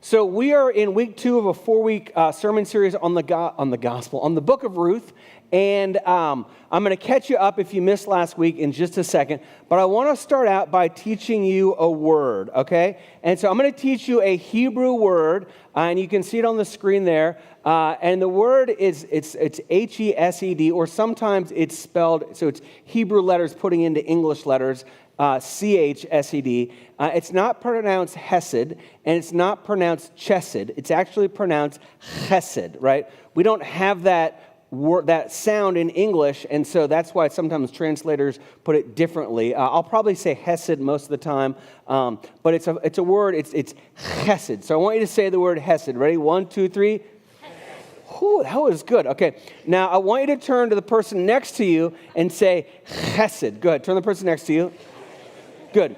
So we are in week 2 of a 4-week sermon series on the gospel, on the Book of Ruth. And I'm going to catch you up if you missed last week in just a second. But I want to start out by teaching you a word, okay? And so I'm going to teach you a Hebrew word, and you can see it on the screen there. And the word it's Hesed, or sometimes it's spelled, so it's Hebrew letters putting into English letters, Chsed. It's not pronounced Hesed, and it's not pronounced Chesed. It's actually pronounced Hesed, right? We don't have that sound in English, and so that's why sometimes translators put it differently. I'll probably say Hesed most of the time, but it's a word. It's Hesed. So I want you to say the word Hesed. Ready? 1, 2, 3. Whew, that was good. Okay. Now I want you to turn to the person next to you and say Hesed. Go ahead. Turn to the person next to you. Good.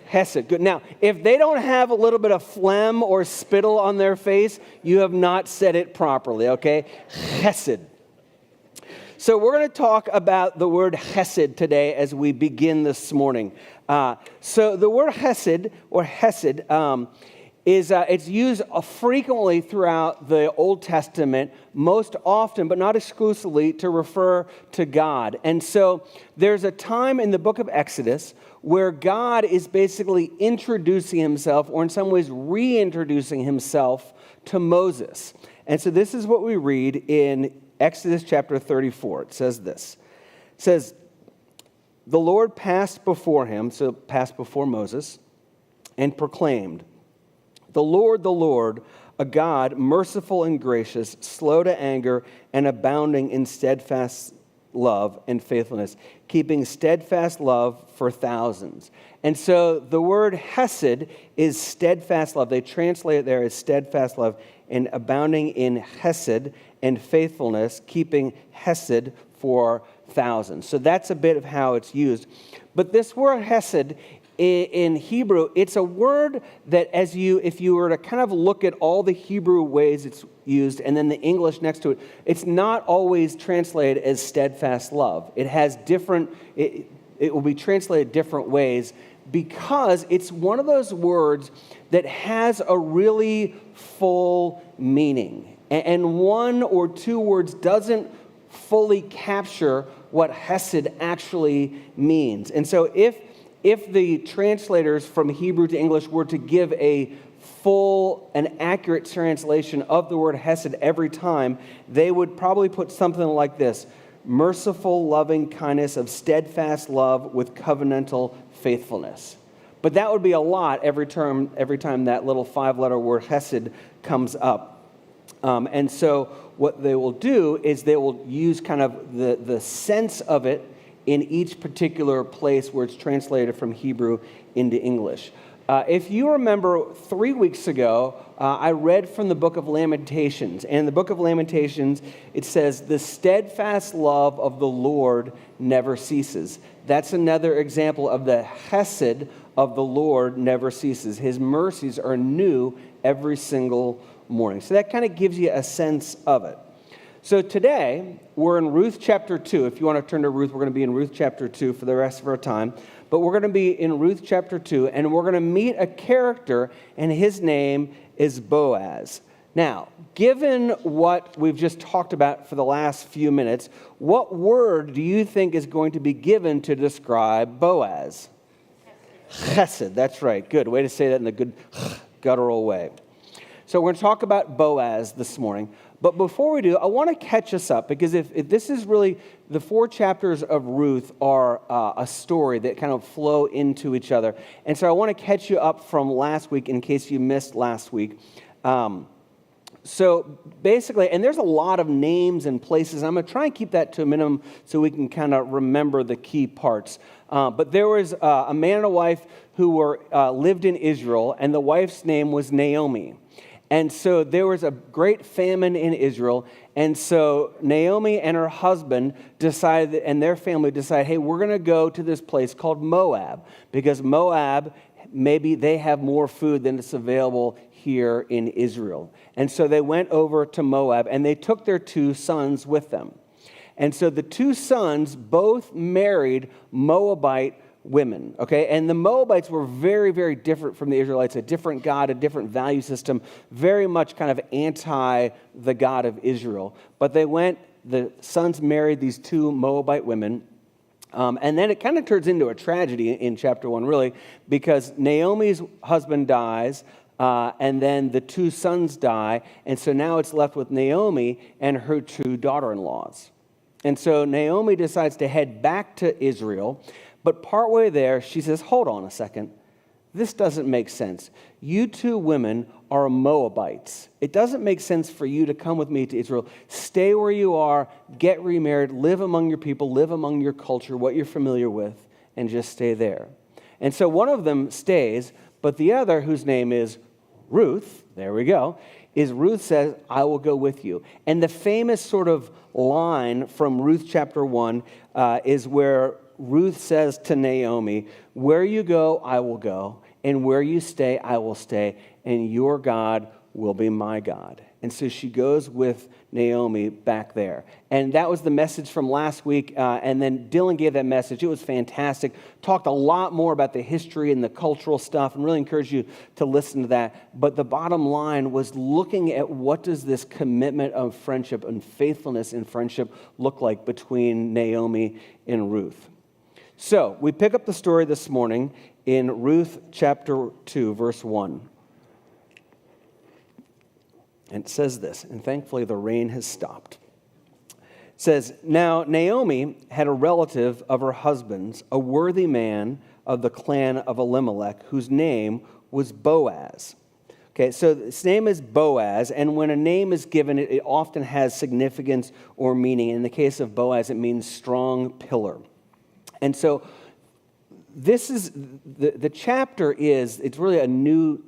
Hesed. Good. Now, if they don't have a little bit of phlegm or spittle on their face, you have not said it properly, okay? Hesed. So we're going to talk about the word Hesed today as we begin this morning. So the word Hesed, or Hesed, it's used frequently throughout the Old Testament, most often, but not exclusively, to refer to God. And so there's a time in the book of Exodus where God is basically introducing himself, or in some ways reintroducing himself to Moses. And so this is what we read in Exodus chapter 34. It says this. It says, "The Lord passed before him," so passed before Moses, "and proclaimed, 'The Lord, a God merciful and gracious, slow to anger, and abounding in steadfast love and faithfulness, keeping steadfast love for thousands.'" And so the word Hesed is steadfast love. They translate it there as steadfast love, and abounding in Hesed and faithfulness, keeping Hesed for thousands. So that's a bit of how it's used. But this word Hesed in Hebrew, it's a word that if you were to kind of look at all the Hebrew ways it's used and then the English next to it, it's not always translated as steadfast love. It has it will be translated different ways because it's one of those words that has a really full meaning. And one or two words doesn't fully capture what Hesed actually means. And so if the translators from Hebrew to English were to give a full and accurate translation of the word Hesed every time, they would probably put something like this: merciful, loving kindness of steadfast love with covenantal faithfulness. But that would be a lot every time that little 5-letter word Hesed comes up. And so what they will do is they will use kind of the sense of it in each particular place where it's translated from Hebrew into English. If you remember 3 weeks ago, I read from the Book of Lamentations. And in the Book of Lamentations, it says, "The steadfast love of the Lord never ceases." That's another example of the Hesed of the Lord never ceases. His mercies are new every single morning. So that kind of gives you a sense of it. So today, we're in Ruth chapter 2. If you want to turn to Ruth, we're going to be in Ruth chapter 2 for the rest of our time. But we're going to be in Ruth chapter 2, and we're going to meet a character, and his name is Boaz. Now, given what we've just talked about for the last few minutes, what word do you think is going to be given to describe Boaz? Hesed. That's right. Good. Way to say that in a good guttural way. So we're going to talk about Boaz this morning. But before we do, I want to catch us up, because if this is really, the 4 chapters of Ruth are a story that kind of flow into each other. And so I want to catch you up from last week in case you missed last week. So basically, and there's a lot of names and places. I'm going to try and keep that to a minimum so we can kind of remember the key parts. But there was a man and a wife who lived in Israel, and the wife's name was Naomi. And so there was a great famine in Israel, and so Naomi and her husband decided, and their family decided, hey, we're going to go to this place called Moab, because Moab, maybe they have more food than is available here in Israel. And so they went over to Moab, and they took their 2 sons with them. And so the 2 sons both married Moabite women, okay? And the Moabites were very, very different from the Israelites, a different God, a different value system, very much kind of anti the God of Israel. But the sons married these two Moabite women, and then it kind of turns into a tragedy in chapter 1, really, because Naomi's husband dies, and then the two sons die, and so now it's left with Naomi and her two daughter-in-laws. And so Naomi decides to head back to Israel, but partway there, she says, hold on a second. This doesn't make sense. You two women are Moabites. It doesn't make sense for you to come with me to Israel. Stay where you are, get remarried, live among your people, live among your culture, what you're familiar with, and just stay there. And so one of them stays, but the other, whose name is Ruth, there we go, Ruth says, I will go with you. And the famous sort of line from Ruth chapter 1 is where Ruth says to Naomi, where you go, I will go, and where you stay, I will stay, and your God will be my God. And so she goes with Naomi back there. And that was the message from last week, and then Dylan gave that message. It was fantastic. Talked a lot more about the history and the cultural stuff, and really encourage you to listen to that. But the bottom line was looking at what does this commitment of friendship and faithfulness in friendship look like between Naomi and Ruth. So we pick up the story this morning in Ruth chapter 2, verse 1. And it says this, and thankfully the rain has stopped. It says, now Naomi had a relative of her husband's, a worthy man of the clan of Elimelech, whose name was Boaz. Okay, so his name is Boaz, and when a name is given, it often has significance or meaning. In the case of Boaz, it means strong pillar. And so this is the chapter it's really a new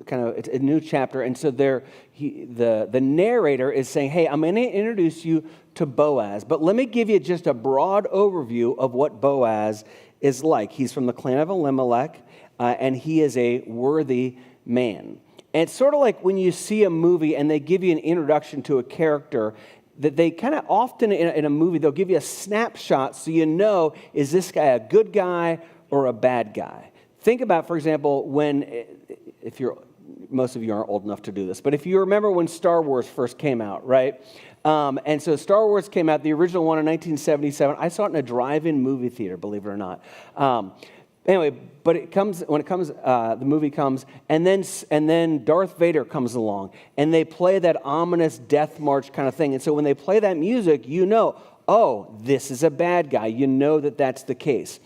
chapter. And so the narrator is saying, hey, I'm going to introduce you to Boaz, but let me give you just a broad overview of what Boaz is like. He's from the clan of Elimelech, and he is a worthy man. And it's sort of like when you see a movie and they give you an introduction to a character, that they kind of often in a movie, they'll give you a snapshot so you know, is this guy a good guy or a bad guy? Think about, for example, most of you aren't old enough to do this, but if you remember when Star Wars first came out, right? And so Star Wars came out, the original one in 1977. I saw it in a drive-in movie theater, believe it or not. Anyway, but the movie comes, and then Darth Vader comes along, and they play that ominous death march kind of thing. And so when they play that music, you know, oh, this is a bad guy. You know that that's the case.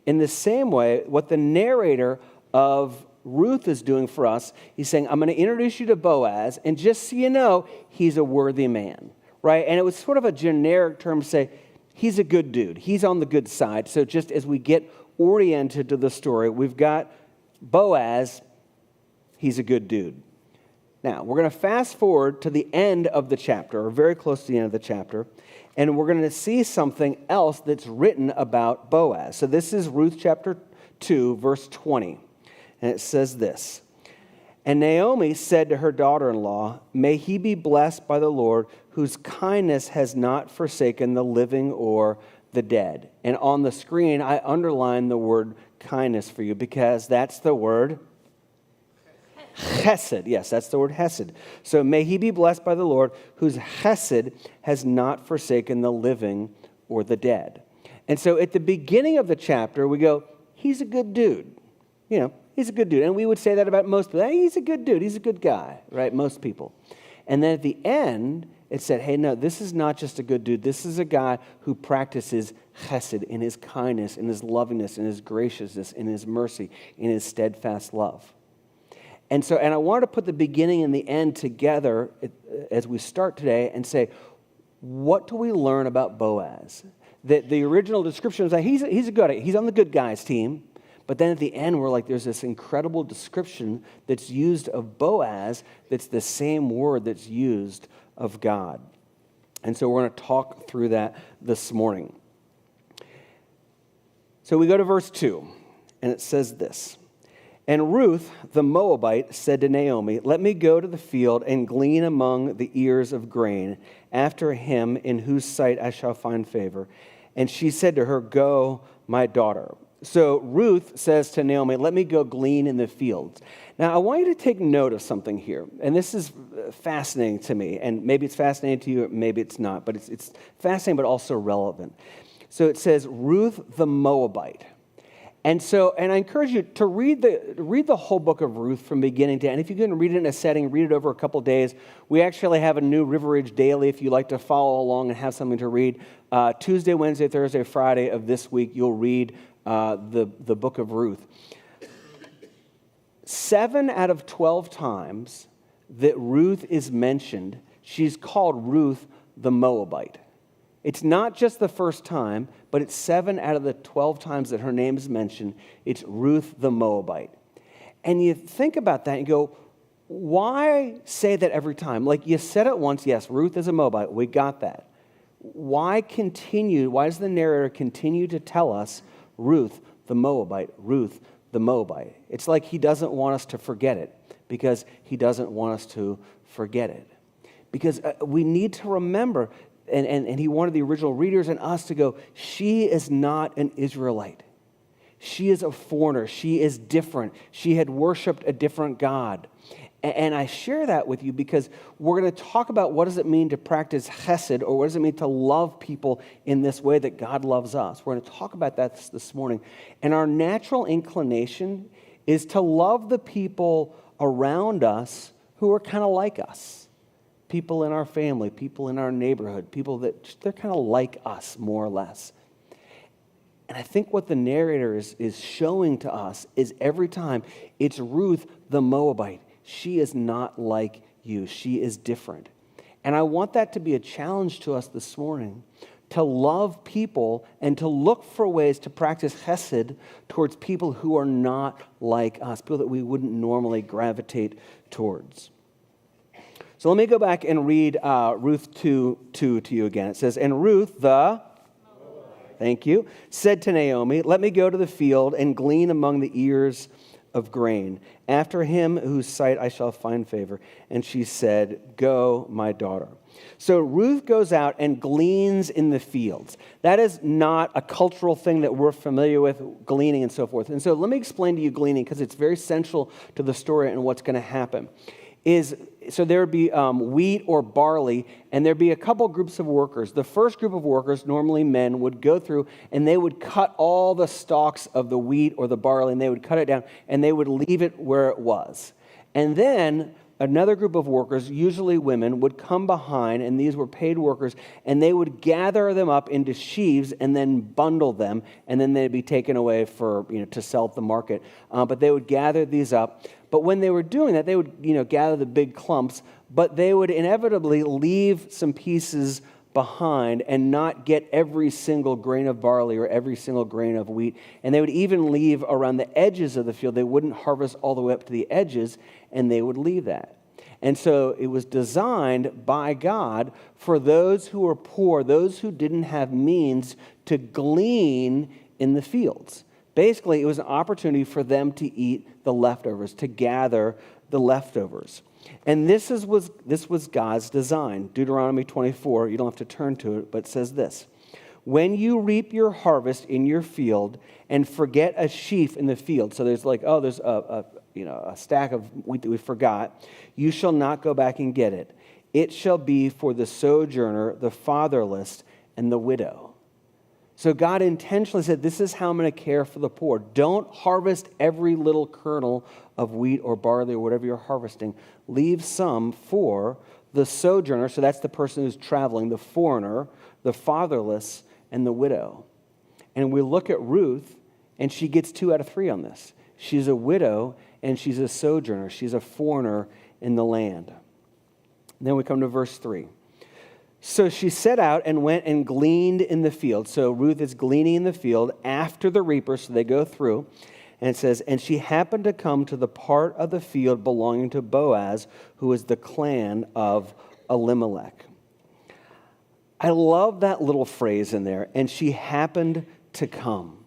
In the same way, what the narrator of Ruth is doing for us, he's saying, I'm going to introduce you to Boaz, and just so you know, he's a worthy man, right? And it was sort of a generic term to say, he's a good dude. He's on the good side. So just as we get oriented to the story, we've got Boaz, he's a good dude. Now, we're going to fast forward to the end of the chapter, or very close to the end of the chapter, and we're going to see something else that's written about Boaz. So this is Ruth chapter 2, verse 20, and it says this, and Naomi said to her daughter-in-law, may he be blessed by the Lord, whose kindness has not forsaken the living or the dead. And on the screen, I underline the word kindness for you because that's the word Hesed. Yes, that's the word Hesed. So may he be blessed by the Lord, whose Hesed has not forsaken the living or the dead. And so at the beginning of the chapter, we go, he's a good dude. You know, he's a good dude. And we would say that about most people. Hey, he's a good dude. He's a good guy, right? Most people. And then at the end, it said, hey, no, this is not just a good dude. This is a guy who practices chesed in his kindness, in his lovingness, in his graciousness, in his mercy, in his steadfast love. And I wanted to put the beginning and the end together as we start today and say, what do we learn about Boaz? The original description was that he's on the good guys team. But then at the end, we're like, there's this incredible description that's used of Boaz that's the same word that's used of God. And so we're going to talk through that this morning. So we go to verse 2, and it says this. And Ruth, the Moabite, said to Naomi, let me go to the field and glean among the ears of grain after him in whose sight I shall find favor. And she said to her, go, my daughter. So Ruth says to Naomi, let me go glean in the fields. Now, I want you to take note of something here. And this is fascinating to me. And maybe it's fascinating to you, or maybe it's not. But it's fascinating, but also relevant. So it says, Ruth the Moabite. And I encourage you to read the whole book of Ruth from beginning to end. If you can read it in a setting, read it over a couple days. We actually have a new River Ridge Daily if you like to follow along and have something to read. Tuesday, Wednesday, Thursday, Friday of this week, you'll read the book of Ruth. 7 out of 12 times that Ruth is mentioned, she's called Ruth the Moabite. It's not just the first time, but it's 7 out of the 12 times that her name is mentioned, it's Ruth the Moabite. And you think about that and go, why say that every time? Like you said it once, yes, Ruth is a Moabite, we got that. Why does the narrator continue to tell us Ruth the Moabite, Ruth the Moabite? It's like he doesn't want us to forget it because he doesn't want us to forget it. Because we need to remember, and he wanted the original readers and us to go, she is not an Israelite. She is a foreigner. She is different. She had worshiped a different God. And I share that with you because we're going to talk about what does it mean to practice Hesed, or what does it mean to love people in this way that God loves us. We're going to talk about that this morning. And our natural inclination is to love the people around us who are kind of like us. People in our family, people in our neighborhood, people that they're kind of like us, more or less. And I think what the narrator is showing to us is every time it's Ruth the Moabite. She is not like you. She is different. And I want that to be a challenge to us this morning, to love people and to look for ways to practice Hesed towards people who are not like us, people that we wouldn't normally gravitate towards. So let me go back and read Ruth 2:2 to you again. It says, and Ruth the thank you, said to Naomi, let me go to the field and glean among the ears of grain. After him whose sight I shall find favor. And she said, go, my daughter. So Ruth goes out and gleans in the fields. That is not a cultural thing that we're familiar with, gleaning and so forth. And so let me explain to you gleaning, because it's very central to the story and what's going to happen. So there would be wheat or barley, and there'd be a couple groups of workers. The first group of workers, normally men, would go through and they would cut all the stalks of the wheat or the barley, and they would cut it down, and they would leave it where it was. And then another group of workers, usually women, would come behind, and these were paid workers, and they would gather them up into sheaves and then bundle them, and then they'd be taken away for to sell at the market. But they would gather these up. But when they were doing that, they would gather the big clumps, but they would inevitably leave some pieces behind and not get every single grain of barley or every single grain of wheat. And they would even leave around the edges of the field. They wouldn't harvest all the way up to the edges, and they would leave that. And so it was designed by God for those who were poor, those who didn't have means, to glean in the fields. Basically, it was an opportunity for them to eat the leftovers, to gather the leftovers. And this was God's design. Deuteronomy 24, you don't have to turn to it, but it says this. When you reap your harvest in your field and forget a sheaf in the field, so there's there's a stack of wheat that we forgot, you shall not go back and get it. It shall be for the sojourner, the fatherless, and the widow. So God intentionally said, this is how I'm going to care for the poor. Don't harvest every little kernel of wheat or barley or whatever you're harvesting. Leave some for the sojourner, so that's the person who's traveling, the foreigner, the fatherless, and the widow. And we look at Ruth, and she gets 2 out of 3 on this. She's a widow, and she's a sojourner. She's a foreigner in the land. And then we come to verse 3. So she set out and went and gleaned in the field. So Ruth is gleaning in the field after the reapers, so they go through. And it says, and she happened to come to the part of the field belonging to Boaz, who is the clan of Elimelech. I love that little phrase in there, and she happened to come.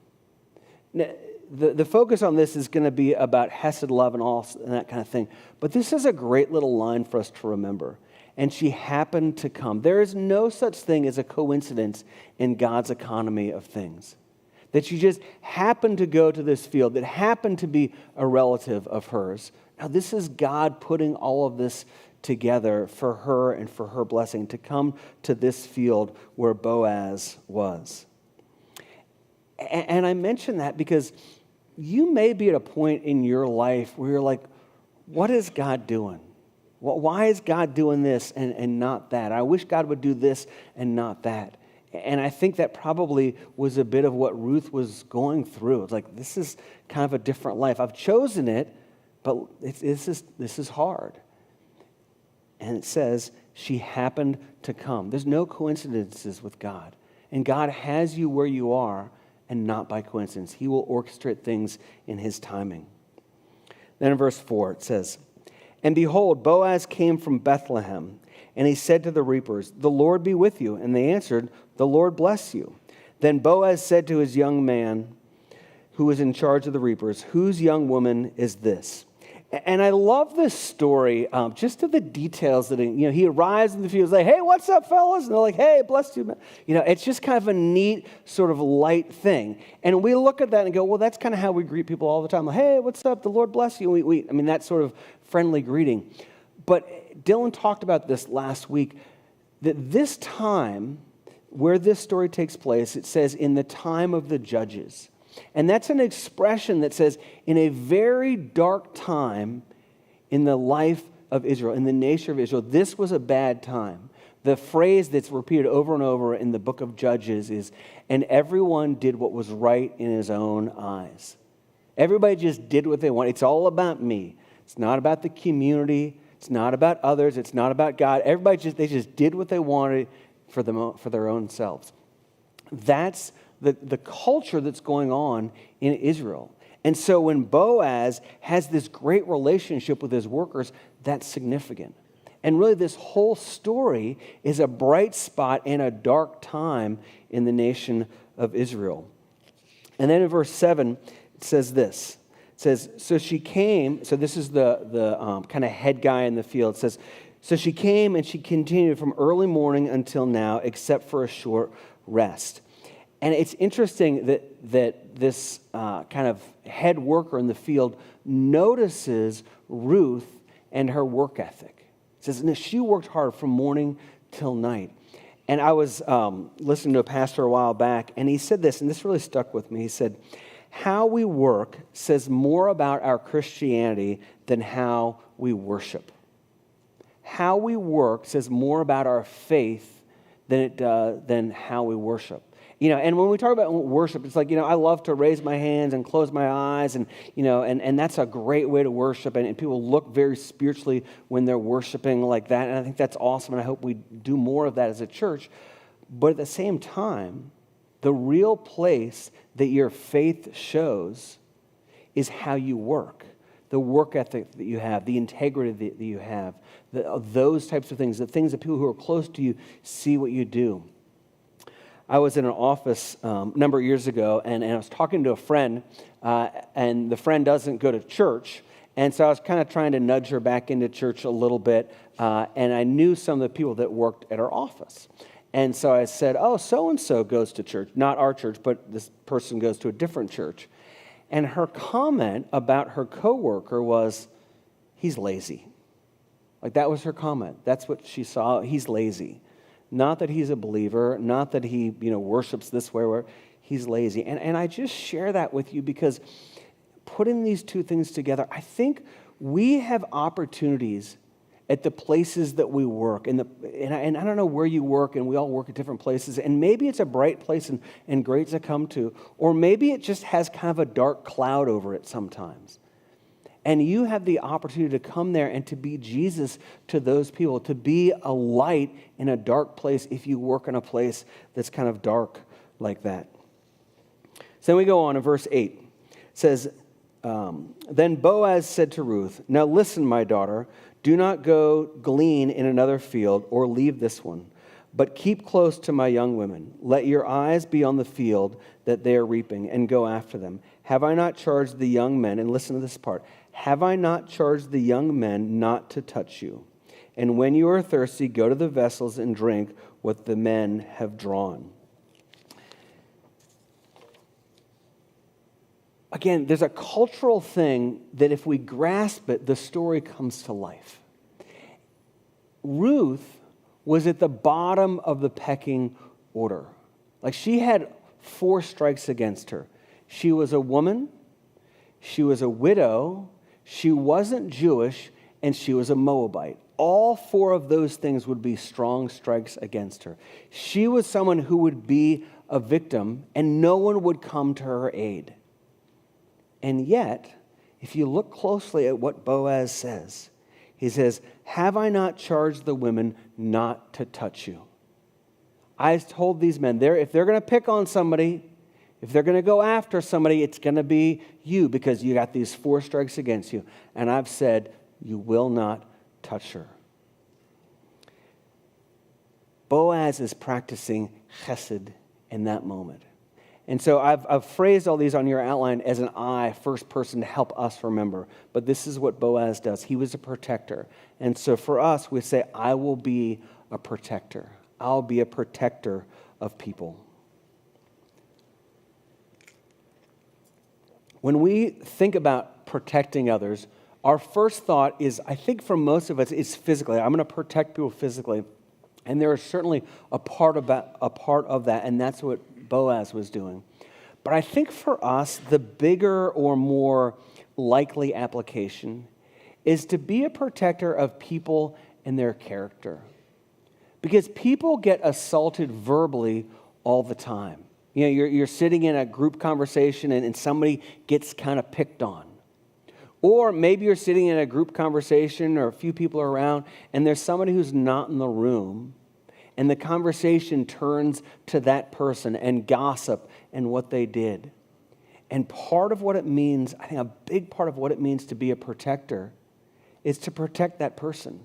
Now, the focus on this is going to be about Hesed love and that kind of thing. But this is a great little line for us to remember. And she happened to come. There is no such thing as a coincidence in God's economy of things. that she just happened to go to this field that happened to be a relative of hers. Now, this is God putting all of this together for her and for her blessing to come to this field where Boaz was. And I mention that because you may be at a point in your life where you're like, what is God doing? Why is God doing this and not that? I wish God would do this and not that. And I think that probably was a bit of what Ruth was going through. It's like, this is kind of a different life. I've chosen it, but this is hard. And it says, she happened to come. There's no coincidences with God. And God has you where you are, and not by coincidence. He will orchestrate things in his timing. Then in verse 4, it says, and behold, Boaz came from Bethlehem, and he said to the reapers, the Lord be with you. And they answered, the Lord bless you. Then Boaz said to his young man who was in charge of the reapers, whose young woman is this? And I love this story, just to the details that, he arrives in the field, like, hey, what's up, fellas? And they're like, hey, bless you, man. It's just kind of a neat sort of light thing. And we look at that and go, well, that's kind of how we greet people all the time. Like, hey, what's up? The Lord bless you. That sort of friendly greeting. But Dylan talked about this last week, that this time where this story takes place, it says in the time of the judges. And that's an expression that says, in a very dark time in the life of Israel, in the nation of Israel, this was a bad time. The phrase that's repeated over and over in the book of Judges is, and everyone did what was right in his own eyes. Everybody just did what they wanted. It's all about me. It's not about the community. It's not about others. It's not about God. They just did what they wanted for their own selves. That's the culture that's going on in Israel. And so when Boaz has this great relationship with his workers, that's significant. And really this whole story is a bright spot in a dark time in the nation of Israel. And then in verse 7, it says this. It says, so she came, so this is the kind of head guy in the field. It says, so she came and she continued from early morning until now, except for a short rest. And it's interesting that this kind of head worker in the field notices Ruth and her work ethic. It says, no, she worked hard from morning till night. And I was listening to a pastor a while back, and he said this, and this really stuck with me. He said, how we work says more about our Christianity than how we worship. How we work says more about our faith than how we worship. And when we talk about worship, it's like, I love to raise my hands and close my eyes, and that's a great way to worship, and people look very spiritually when they're worshiping like that, and I think that's awesome, and I hope we do more of that as a church. But at the same time, the real place that your faith shows is how you work, the work ethic that you have, the integrity that you have, those types of things, the things that people who are close to you see what you do. I was in an office a number of years ago, and I was talking to a friend, and the friend doesn't go to church, and so I was kind of trying to nudge her back into church a little bit, and I knew some of the people that worked at our office. And so I said, oh, so-and-so goes to church, not our church, but this person goes to a different church. And her comment about her coworker was, he's lazy. Like, that was her comment. That's what she saw. He's lazy. Not that he's a believer, not that he, worships this way, where he's lazy. And I just share that with you because putting these two things together, I think we have opportunities at the places that we work. And I don't know where you work, and we all work at different places. And maybe it's a bright place and great to come to, or maybe it just has kind of a dark cloud over it sometimes. And you have the opportunity to come there and to be Jesus to those people, to be a light in a dark place if you work in a place that's kind of dark like that. So then we go on in verse 8. It says, then Boaz said to Ruth, now listen, my daughter, do not go glean in another field or leave this one, but keep close to my young women. Let your eyes be on the field that they are reaping and go after them. Have I not charged the young men, and listen to this part, have I not charged the young men not to touch you? And when you are thirsty, go to the vessels and drink what the men have drawn. again, there's a cultural thing that if we grasp it, the story comes to life. Ruth was at the bottom of the pecking order. Like, she had 4 strikes against her. She was a woman, she was a widow, she wasn't Jewish, and she was a Moabite. All 4 of those things would be strong strikes against her. She was someone who would be a victim, and no one would come to her aid. And yet, if you look closely at what Boaz says, he says, "Have I not charged the women not to touch you?" I told these men, if they're going to pick on somebody, if they're going to go after somebody, it's going to be you, because you got these 4 strikes against you. And I've said, you will not touch her. Boaz is practicing Hesed in that moment. And so I've phrased all these on your outline as an I, first person, to help us remember. But this is what Boaz does. He was a protector. And so for us, we say, I will be a protector. I'll be a protector of people. When we think about protecting others, our first thought is, I think for most of us, it's physically. I'm going to protect people physically. And there is certainly a part of that, and that's what Boaz was doing. But I think for us, the bigger or more likely application is to be a protector of people and their character. Because people get assaulted verbally all the time. You know, you're sitting in a group conversation and somebody gets kind of picked on. Or maybe you're sitting in a group conversation or a few people are around and there's somebody who's not in the room, and the conversation turns to that person and gossip and what they did. And part of what it means, I think a big part of what it means to be a protector is to protect that person.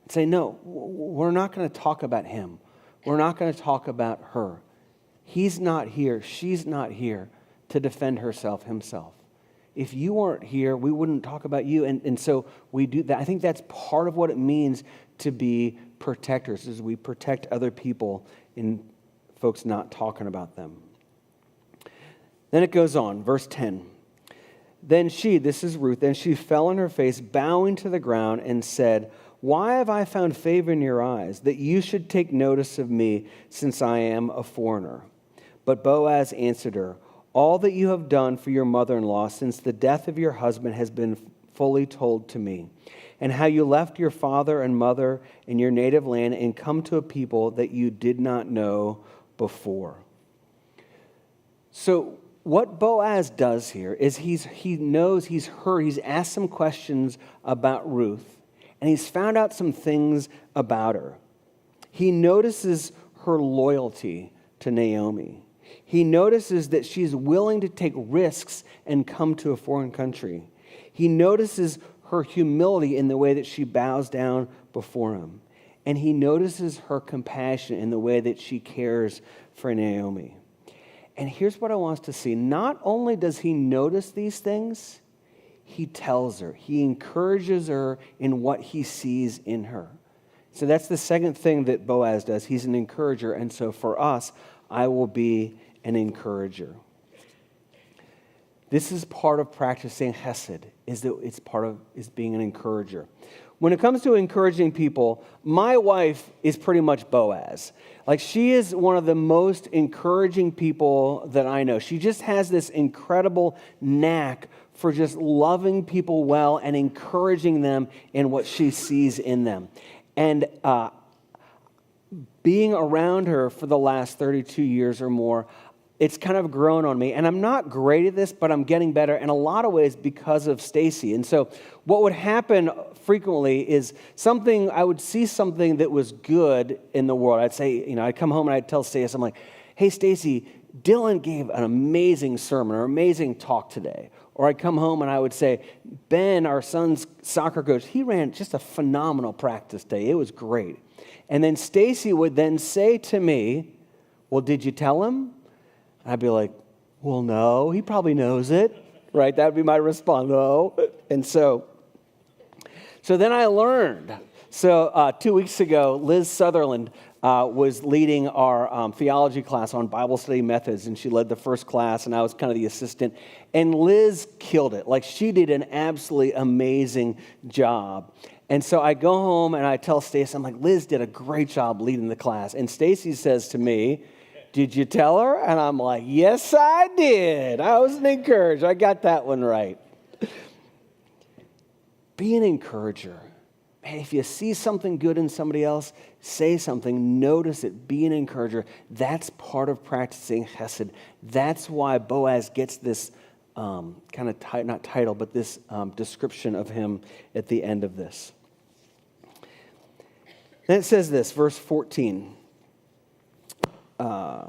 And say, no, we're not going to talk about him. We're not going to talk about her. He's not here. She's not here to defend herself, himself. If you weren't here, we wouldn't talk about you. And so we do that. I think that's part of what it means to be protectors, is we protect other people in folks not talking about them. Then it goes on, verse 10. Then she, this is Ruth, then she fell on her face, bowing to the ground, and said, "Why have I found favor in your eyes, that you should take notice of me, since I am a foreigner?" But Boaz answered her, "All that you have done for your mother-in-law since the death of your husband has been fully told to me, and how you left your father and mother in your native land and come to a people that you did not know before." So what Boaz does here is he knows, he's heard, he's asked some questions about Ruth, and he's found out some things about her. He notices her loyalty to Naomi. He notices that she's willing to take risks and come to a foreign country. He notices her humility in the way that she bows down before him. And he notices her compassion in the way that she cares for Naomi. And here's what I want us to see. Not only does he notice these things, he tells her. He encourages her in what he sees in her. So that's the second thing that Boaz does. He's an encourager. And so for us, I will be an encourager. This is part of practicing Hesed, is being an encourager. When it comes to encouraging people, my wife is pretty much Boaz. Like, she is one of the most encouraging people that I know. She just has this incredible knack for just loving people well and encouraging them in what she sees in them. And being around her for the last 32 years or more, it's kind of grown on me. And I'm not great at this, but I'm getting better in a lot of ways because of Stacy. And so what would happen frequently is I would see something that was good in the world. I'd say, I'd come home and I'd tell Stacy, I'm like, "Hey, Stacy, Dylan gave an amazing sermon or amazing talk today." Or I'd come home and I would say, "Ben, our son's soccer coach, he ran just a phenomenal practice day. It was great." And then Stacy would then say to me, "Well, did you tell him?" I'd be like, "Well, no, he probably knows it," right? That would be my response, "No." And so then I learned. So 2 weeks ago, Liz Sutherland was leading our theology class on Bible study methods, and she led the first class, and I was kind of the assistant. And Liz killed it. Like, she did an absolutely amazing job. And so I go home and I tell Stacy, I'm like, Liz did a great job leading the class. And Stacy says to me, did you tell her? And I'm like, yes, I did. I was encouraged. I got that one right. Be an encourager. Man, if you see something good in somebody else, say something, notice it, be an encourager. That's part of practicing Hesed. That's why Boaz gets this kind of, not title, but this description of him at the end of this. Then it says this, verse 14. I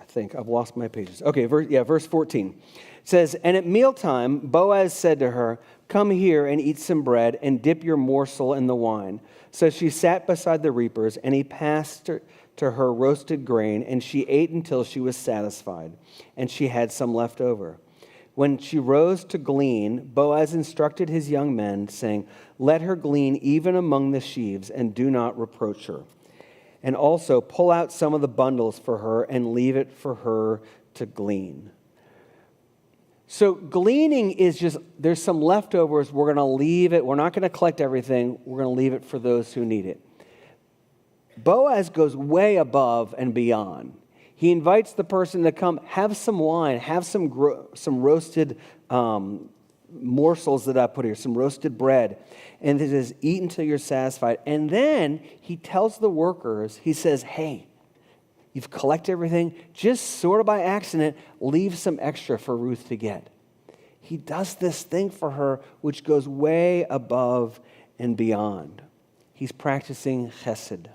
think I've lost my pages. Okay, verse 14. It says, and at mealtime, Boaz said to her, come here and eat some bread and dip your morsel in the wine. So she sat beside the reapers, and he passed to her roasted grain, and she ate until she was satisfied, and she had some left over. When she rose to glean, Boaz instructed his young men, saying, let her glean even among the sheaves, and do not reproach her. And also pull out some of the bundles for her, and leave it for her to glean. So gleaning is just, there's some leftovers, we're going to leave it, we're not going to collect everything, we're going to leave it for those who need it. Boaz goes way above and beyond. He invites the person to come, have some wine, have some roasted morsels that I put here, some roasted bread. And it says, eat until you're satisfied. And then he tells the workers, he says, hey, you've collected everything, just sort of by accident, leave some extra for Ruth to get. He does this thing for her which goes way above and beyond. He's practicing Hesed.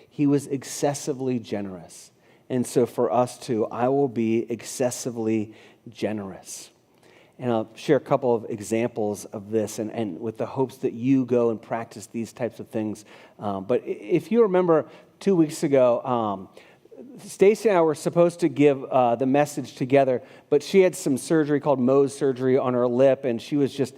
He was excessively generous. And so for us too, I will be excessively generous. And I'll share a couple of examples of this and with the hopes that you go and practice these types of things. But if you remember 2 weeks ago, Stacy and I were supposed to give the message together, but she had some surgery called Mohs surgery on her lip, and it was just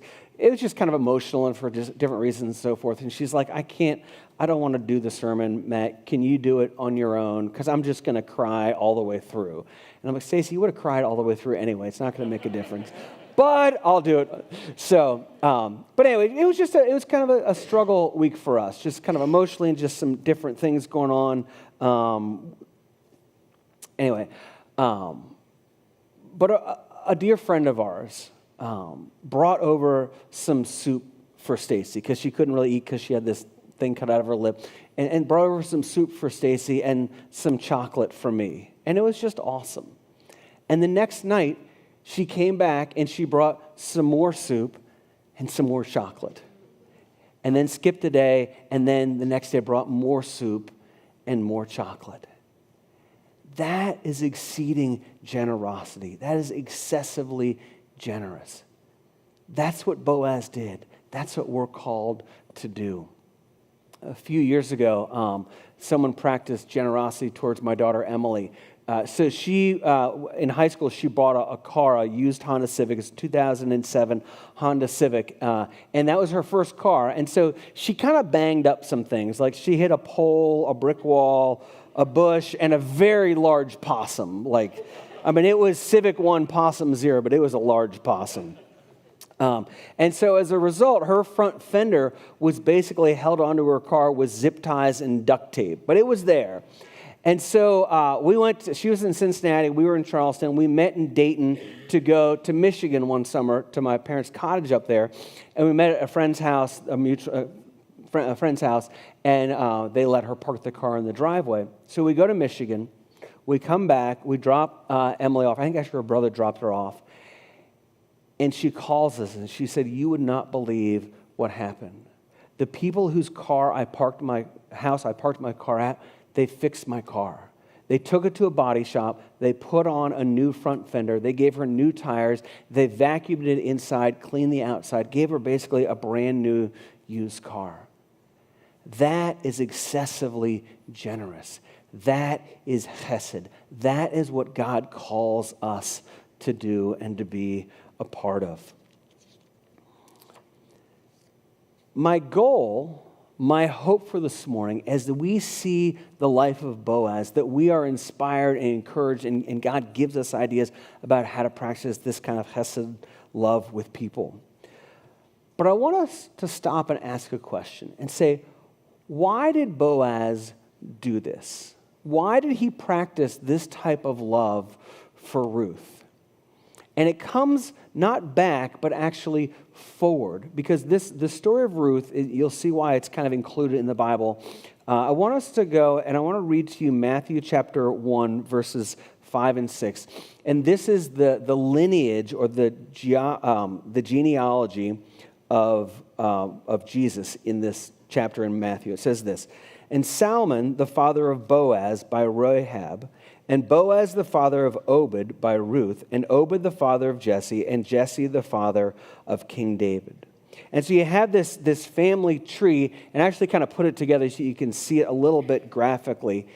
kind of emotional and for just different reasons and so forth. And she's like, I don't want to do the sermon, Matt. Can you do it on your own? Because I'm just going to cry all the way through. And I'm like, Stacy, you would have cried all the way through anyway. It's not going to make a difference. But I'll do it. So, but anyway, it was kind of a struggle week for us, just kind of emotionally and just some different things going on. But a dear friend of ours brought over some soup for Stacy because she couldn't really eat because she had this thing cut out of her lip, and brought over some soup for Stacy and some chocolate for me. And it was just awesome. And the next night, she came back and she brought some more soup and some more chocolate. And then skipped a day, and then the next day brought more soup and more chocolate. That is exceeding generosity. That is excessively generous. That's what Boaz did. That's what we're called to do. A few years ago, someone practiced generosity towards my daughter, Emily. So she, in high school, she bought a car, a used Honda Civic. It's a 2007 Honda Civic. And that was her first car. And so she kind of banged up some things. Like she hit a pole, a brick wall, a bush, and a very large possum. It was Civic 1 Possum 0, but it was a large possum. And so as a result, her front fender was basically held onto her car with zip ties and duct tape, but it was there. And so she was in Cincinnati, we were in Charleston, we met in Dayton to go to Michigan one summer to my parents' cottage up there, and we met at a friend's house, a friend's house, and they let her park the car in the driveway. So we go to Michigan, we come back, we drop Emily off. I think actually her brother dropped her off. And she calls us and she said, you would not believe what happened. The people whose car I parked my car at, they fixed my car. They took it to a body shop. They put on a new front fender. They gave her new tires. They vacuumed it inside, cleaned the outside, gave her basically a brand new used car. That is excessively generous. That is Hesed. That is what God calls us to do and to be a part of. My goal my hope for this morning, as we see the life of Boaz, that we are inspired and encouraged, and God gives us ideas about how to practice this kind of Hesed love with people. But I want us to stop and ask a question and say, why did Boaz do this? Why did he practice this type of love for Ruth? And it comes not back, but actually forward. Because the story of Ruth, you'll see why it's kind of included in the Bible. I want us to go, and I want to read to you Matthew chapter 1, verses 5 and 6. And this is the lineage or the genealogy of Jesus in this chapter in Matthew. It says this, "And Salmon, the father of Boaz by Rahab, and Boaz the father of Obed by Ruth, and Obed the father of Jesse, and Jesse the father of King David." And so you have this family tree, and I actually kind of put it together so you can see it a little bit graphically.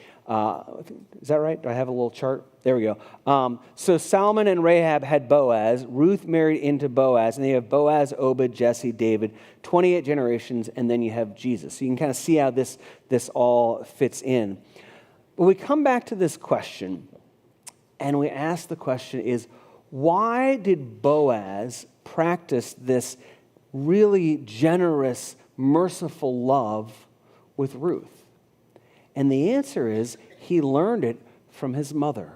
Is that right? Do I have a little chart? There we go. So Salmon and Rahab had Boaz. Ruth married into Boaz, and they have Boaz, Obed, Jesse, David, 28 generations, and then you have Jesus. So you can kind of see how this all fits in. But we come back to this question, and we ask the question is, why did Boaz practice this really generous, merciful love with Ruth? And the answer is, he learned it from his mother,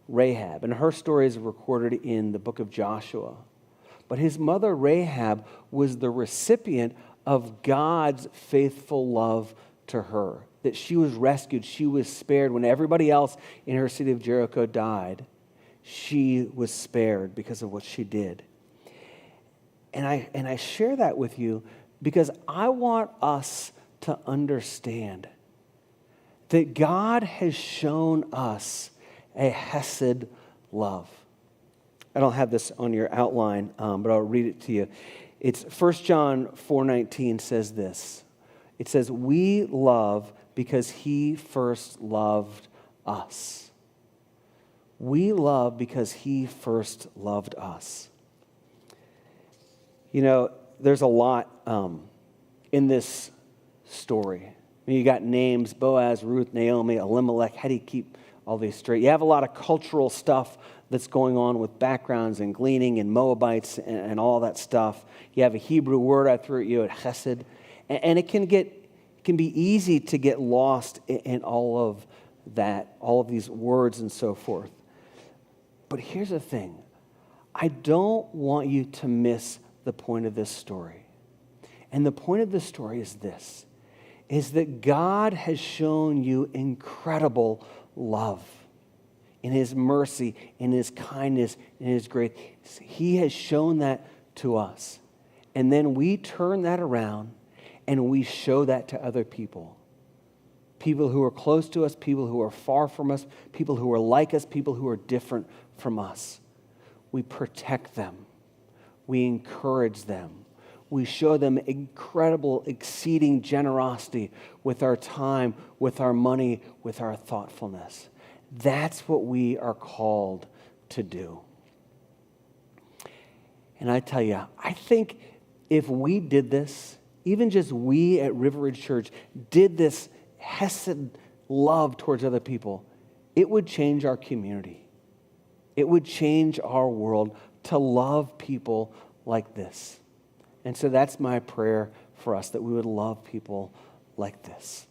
Rahab. And her story is recorded in the book of Joshua. But his mother, Rahab, was the recipient of God's faithful love to her. That she was rescued, she was spared. When everybody else in her city of Jericho died, she was spared because of what she did. And I share that with you because I want us to understand that God has shown us a Hesed love. I don't have this on your outline, but I'll read it to you. It's 1 John 4:19 says this. It says, "We love because he first loved us." We love because he first loved us. You know, there's a lot in this story. I mean, you got names, Boaz, Ruth, Naomi, Elimelech. How do you keep all these straight? You have a lot of cultural stuff that's going on with backgrounds and gleaning and Moabites and all that stuff. You have a Hebrew word I threw at you, at Hesed. And it can be easy to get lost in all of that, all of these words and so forth. But here's the thing. I don't want you to miss the point of this story. And the point of this story is this, is that God has shown you incredible love in his mercy, in his kindness, in his grace. He has shown that to us. And then we turn that around and we show that to other people. People who are close to us, people who are far from us, people who are like us, people who are different from us. We protect them. We encourage them. We show them incredible, exceeding generosity with our time, with our money, with our thoughtfulness. That's what we are called to do. And I tell you, I think if we did this, even just we at River Ridge Church did this Hesed love towards other people, it would change our community. It would change our world to love people like this. And so that's my prayer for us, that we would love people like this.